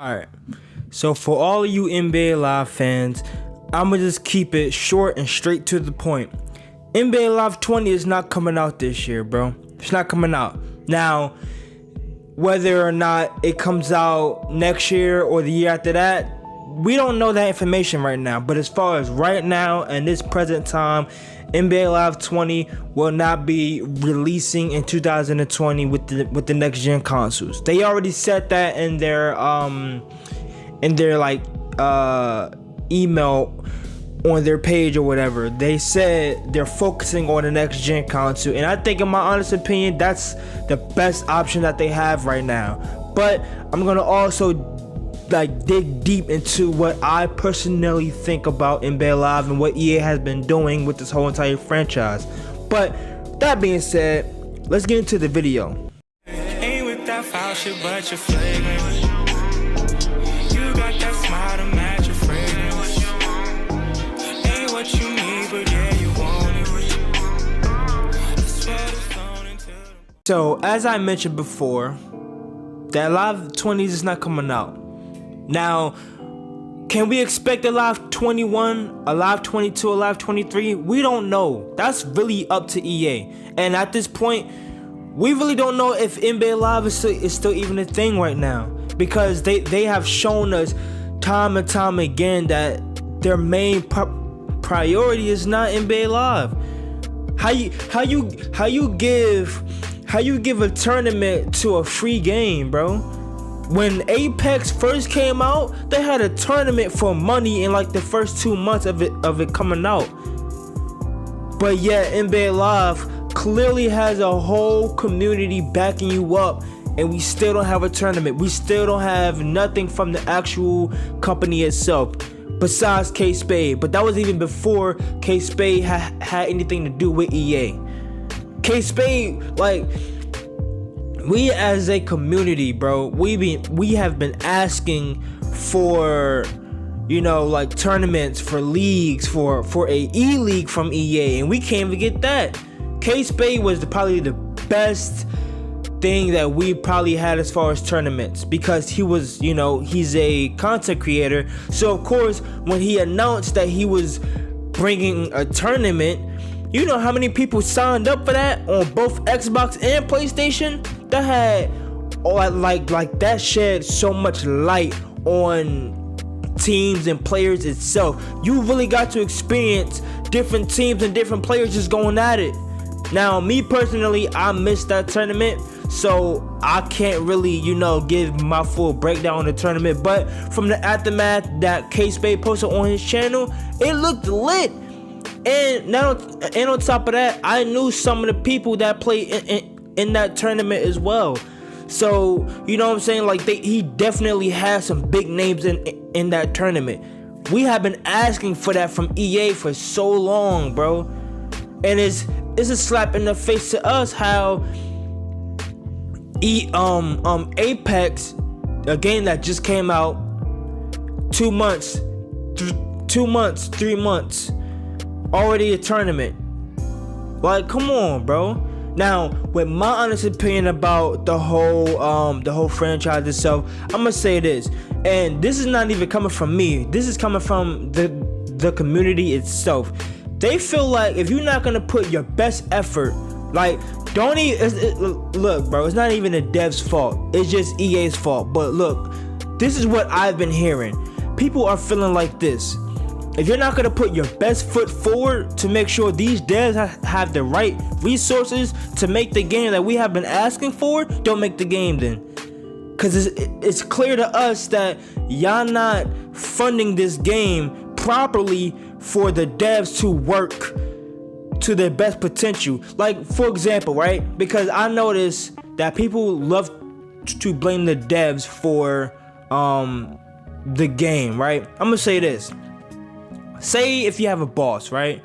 Alright, so for all of you NBA Live fans, I'ma just keep it short and straight to the point. NBA Live 20 is not coming out this year, bro. It's not coming out. Now, whether or not it comes out next year or the year after that, we don't know that information right now. But as far as right now and this present time, NBA Live 20 will not be releasing in 2020 with the next gen consoles. They already said that in their email on their page or whatever. They said they're focusing on the next gen console, and I think, in my honest opinion, that's the best option that they have right now. But I'm gonna also dig deep into what I personally think about NBA Live and what EA has been doing with this whole entire franchise. But that being said, let's get into the video. Ain't with that foul shit, but you're flagrant. You got that smile to match your fragrance. Ain't what you need, but yeah, you want it. That's what it's going into. So, as I mentioned before, that Live 20s is not coming out. Now, can we expect a Live 21, a Live 22, a Live 23? We don't know. That's really up to EA. And at this point, we really don't know if NBA Live is still even a thing right now, because they have shown us time and time again that their main priority is not NBA Live. How you give a tournament to a free game, bro? When Apex first came out, they had a tournament for money in like the first 2 months of it coming out. But yet NBA Live clearly has a whole community backing you up, and we still don't have a tournament. We still don't have nothing from the actual company itself, besides K-Spade. But that was even before K-Spade had anything to do with EA. K-Spade, like, we as a community, bro, we have been asking for, like, tournaments, for leagues, for a E-League from EA, and we can't even get that. K-Spade was probably the best thing that we probably had as far as tournaments, because he was, he's a content creator. So of course, when he announced that he was bringing a tournament, you know how many people signed up for that on both Xbox and PlayStation? That had, like that shed so much light on teams and players itself. You really got to experience different teams and different players just going at it. Now, me personally, I missed that tournament, so I can't really, give my full breakdown on the tournament. But from the aftermath that K-Spade posted on his channel, it looked lit. And on top of that, I knew some of the people that played in that tournament as well. So, you know what I'm saying? Like, he definitely has some big names in that tournament. We have been asking for that from EA for so long, bro. And it's a slap in the face to us how Apex, a game that just came out 2 months, 3 months, already a tournament. Like, come on, bro. Now, with my honest opinion about the whole franchise itself, I'm gonna say this, and this is not even coming from me. This is coming from the community itself. They feel like if you're not gonna put your best effort, like, don't even look, bro. It's not even the devs' fault. It's just EA's fault. But look, this is what I've been hearing. People are feeling like this. If you're not gonna put your best foot forward to make sure these devs have the right resources to make the game that we have been asking for, don't make the game then. Cause it's clear to us that y'all not funding this game properly for the devs to work to their best potential. Like, for example, right? Because I notice that people love to blame the devs for the game, right? I'm gonna say this. Say if you have a boss, right?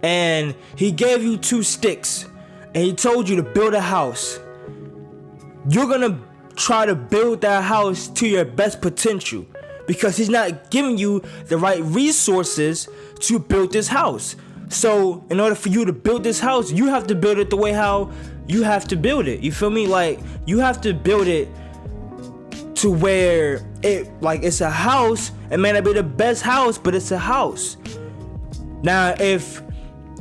And he gave you 2 sticks and he told you to build a house. You're gonna try to build that house to your best potential because he's not giving you the right resources to build this house. So in order for you to build this house, you have to build it the way how you have to build it. You feel me? Like, you have to build it to where it's a house. It may not be the best house, but it's a house. Now, if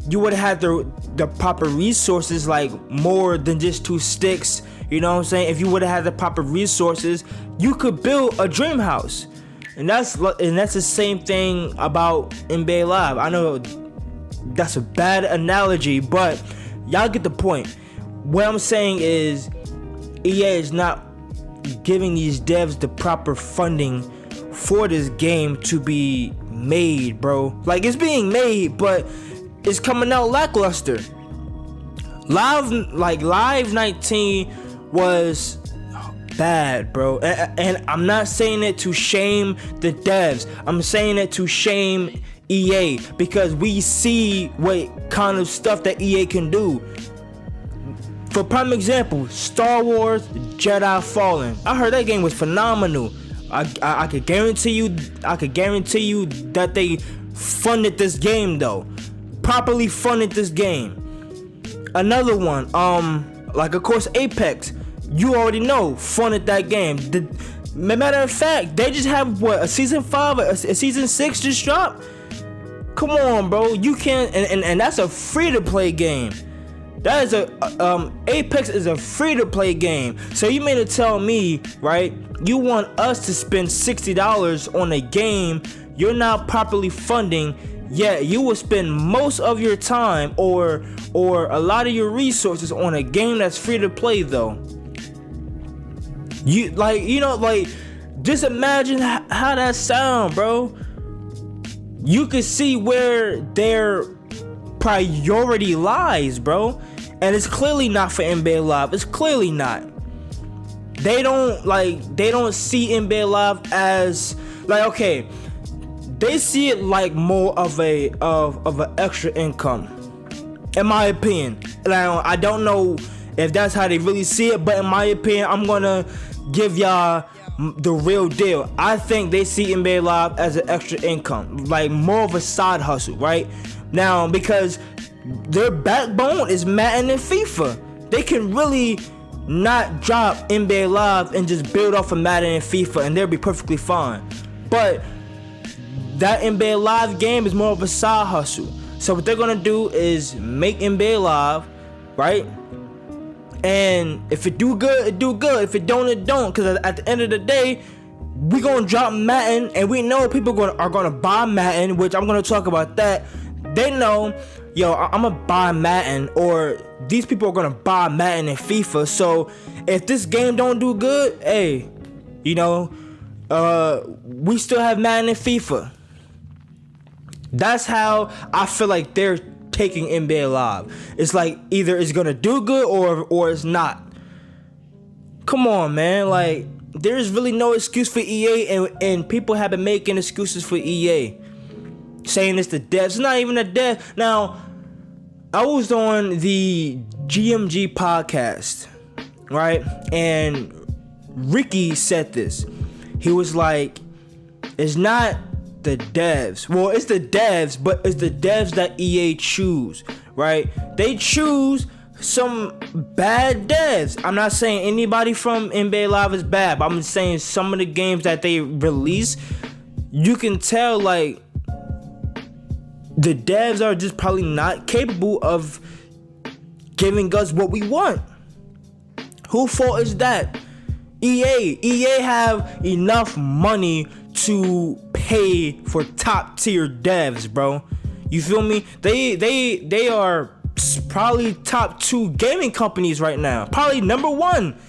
you would have had the proper resources, like more than just 2 sticks, you know what I'm saying? If you would have had the proper resources, you could build a dream house. And that's the same thing about NBA Live. I know that's a bad analogy, but y'all get the point. What I'm saying is EA is not giving these devs the proper funding for this game to be made, bro. Like, it's being made, but it's coming out lackluster. Live 19 was bad, bro. And I'm not saying it to shame the devs. I'm saying it to shame EA, because we see what kind of stuff that EA can do. For prime example, Star Wars Jedi Fallen. I heard that game was phenomenal. I could guarantee you that they funded this game though. Properly funded this game. Another one, of course Apex. You already know, funded that game. Matter of fact, they just have a season 5, a season 6 just dropped. Come on, bro. You can't, and that's a free to play game. That is Apex is a free to play game. So you mean to tell me, right? You want us to spend $60 on a game you're not properly funding, yet you will spend most of your time or a lot of your resources on a game that's free to play though. Just imagine how that sound, bro. You can see where their priority lies, bro. And it's clearly not for NBA Live. It's clearly not. They don't see NBA Live as okay. They see it like more of an extra income, in my opinion. Now, I don't know if that's how they really see it, but in my opinion, I'm gonna give y'all the real deal. I think they see NBA Live as an extra income, like more of a side hustle, right? Now, because their backbone is Madden and FIFA. They can really not drop NBA Live and just build off of Madden and FIFA, and they'll be perfectly fine. But that NBA Live game is more of a side hustle. So what they're gonna do is make NBA Live, right? And if it do good, it do good. If it don't, it don't. Because at the end of the day, we gonna drop Madden, and we know people are gonna buy Madden, which I'm gonna talk about that. They know, yo, I'm gonna buy Madden, or these people are gonna buy Madden and FIFA. So if this game don't do good, hey, we still have Madden and FIFA. That's how I feel like they're taking NBA Live. It's like either it's gonna do good or it's not. Come on, man. Like, there's really no excuse for EA, and people have been making excuses for EA, saying it's the devs. It's not even the devs. Now, I was on the GMG podcast, right? And Ricky said this. He was like, it's not the devs. Well, it's the devs, but it's the devs that EA choose, right? They choose some bad devs. I'm not saying anybody from NBA Live is bad, but I'm just saying some of the games that they release, you can tell like the devs are just probably not capable of giving us what we want. Whose fault is that? EA have enough money to pay for top tier devs, bro. You feel me? They are probably top 2 gaming companies right now. Probably number 1.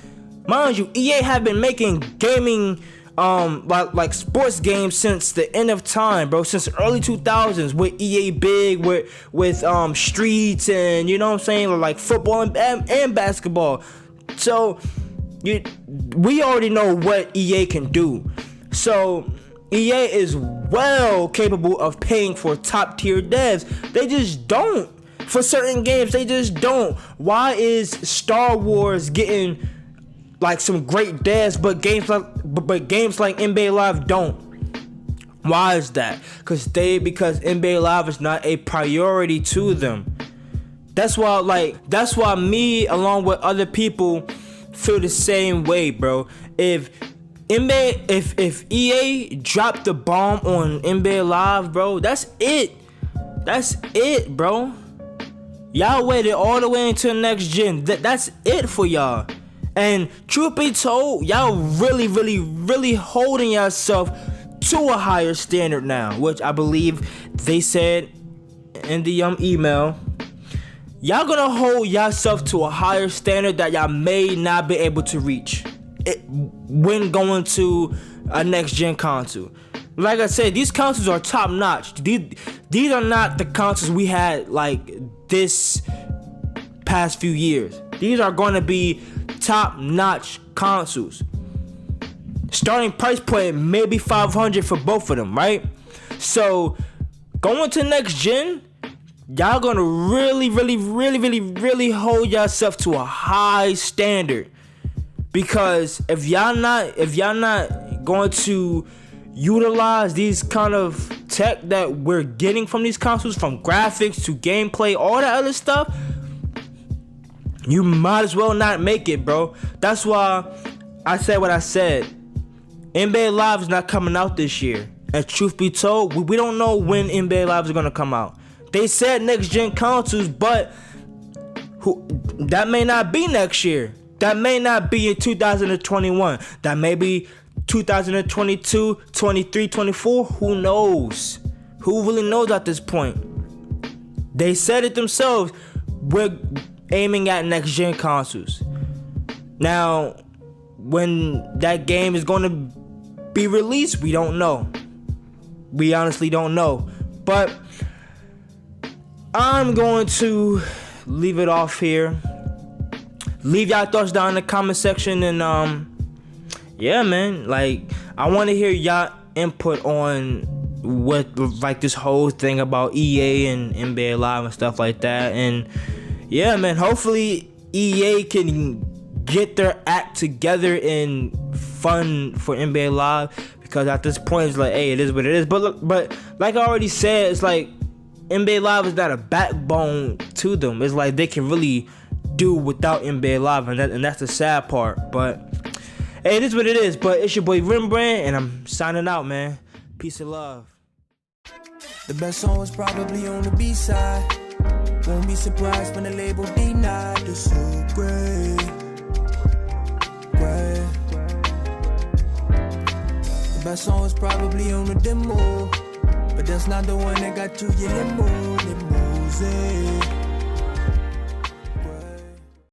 Mind you, EA have been making gaming like sports games since the end of time, bro. Since the early 2000s with EA Big, with Streets, and you know what I'm saying, like football and basketball. So we already know what EA can do. So EA is well capable of paying for top tier devs. They just don't. For certain games, they just don't. Why is Star Wars getting like some great devs, but games like NBA Live don't? Why is that? Because NBA Live is not a priority to them. That's why me, along with other people, feel the same way, bro. If NBA, if EA dropped the bomb on NBA Live, bro, that's it. That's it, bro. Y'all waited all the way until next gen. That's it for y'all. And truth be told, y'all really holding yourself to a higher standard now, which I believe they said in the email. Y'all gonna hold yourself to a higher standard that y'all may not be able to reach when going to a next gen console. Like I said, these consoles are top notch. These are not the consoles we had like this past few years. These are going to be top notch consoles. Starting price point maybe $500 for both of them, right? So going to next gen, y'all gonna really hold yourself to a high standard. Because if y'all not going to utilize these kind of tech that we're getting from these consoles, from graphics to gameplay, all that other stuff, you might as well not make it, bro. That's why I said what I said. NBA Live is not coming out this year. And truth be told, we don't know when NBA Lives are gonna come out. They said next gen consoles, but that may not be next year. That may not be in 2021. That may be 2022, 23, 24. Who knows? Who really knows at this point? They said it themselves. We're aiming at next gen consoles. Now, when that game is going to be released, we don't know. We honestly don't know. But I'm going to leave it off here. Leave y'all thoughts down in the comment section, and yeah, man, like I want to hear y'all input on what like this whole thing about EA and NBA Live and stuff like that. And yeah, man, hopefully EA can get their act together and fun for NBA Live, because at this point it's like, hey, it is what it is. But like I already said, it's like NBA Live is not a backbone to them. It's like they can really do without NBA Live, and that's the sad part. But hey, it is what it is. But it's your boy Rembrandt, and I'm signing out, man. Peace and love. The best song was probably on the B-side. Won't be surprised when the label denied. The so great. The best song was probably on the demo, but that's not the one that got to your limousine.